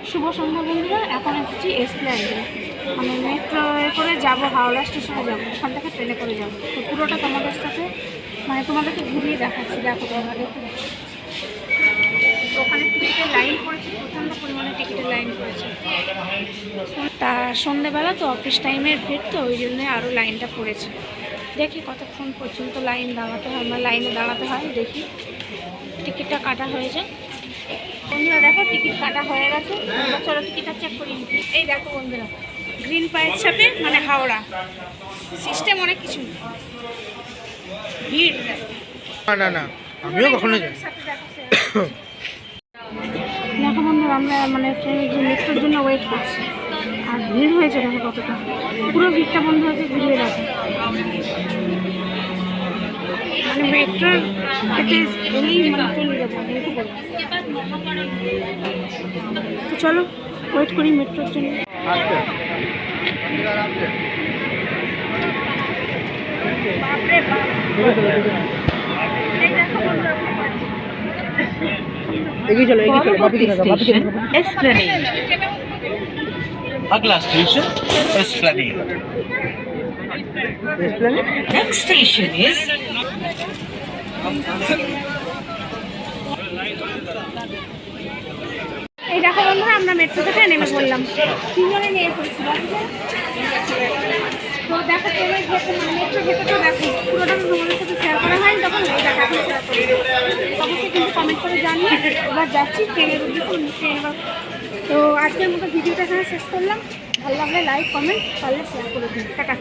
শুভ সন্ধ্যা বন্ধুরা, এখন এসেছি এসপ্ল্যানেডে। মানে মেট্রো করে যাব, হাওড়া স্টেশনে যাবো, ওখান থেকে ট্রেনে করে যাবো। তো পুরোটা তোমাদের সাথে মানে তোমাদেরকে ঘুরিয়ে দেখাচ্ছি। দেখো তোমরা দেখো, ওখানে টিকিটের লাইন পড়েছে, প্রচণ্ড পরিমাণে টিকিটের লাইন পড়েছে। তা সন্ধ্যেবেলা তো অফিস টাইমের ভিড়, তো ওই জন্যে আরও লাইনটা পড়েছে। দেখি কতক্ষণ পর্যন্ত লাইন দাঁড়াতে হয়, আমার লাইনে দাঁড়াতে হয়। দেখি টিকিটটা কাটা হয়েছে বন্ধুরা, দেখো টিকিট কাটা হয়ে গেছে। চলো টিকিটটা চেক করি। এই দেখো বন্ধুরা, গ্রিন পায়ের ছাপে মানে হাওড়া। সিস্টেম অনেক কিছু, ভিড় না না আমিও কখনো যাই। দেখো বন্ধুরা, আমরা মানে ট্রেনের যে মেট্রোর জন্য ওয়েট করছি, আর ভিড় হয়েছে দেখো কতটা। পুরো ভিড়টা বন্ধ হয়েছে, ঘুরিয়ে দেখো। মানে মেট্রোর এতে এলেই মানে চলে যাবো, তো চলো ওয়েট করি মেট্রোর জন্য। अगला station Esplanade. Next station is এই দেখো বন্ধুরা, আমরা মেট্রো থেকে নেমে পড়লাম, তিনজনে নিয়ে পড়েছি। তো দেখো ট্রেনের মেট্রো ভেতরটা দেখো, পুরোটা তোমাদের সাথে শেয়ার করা হয় তখন দেখো, এখন শেয়ার করি। অবশ্যই কিন্তু কমেন্ট করে জানিয়ে এবার যাচ্ছি ট্রেনের উদ্দেশ্যে। তো আজকের মতো ভিডিওটা এখানে শেষ করলাম। ভালো লাগলে লাইক কমেন্ট পারলে শেয়ার করে দিন। টাটা।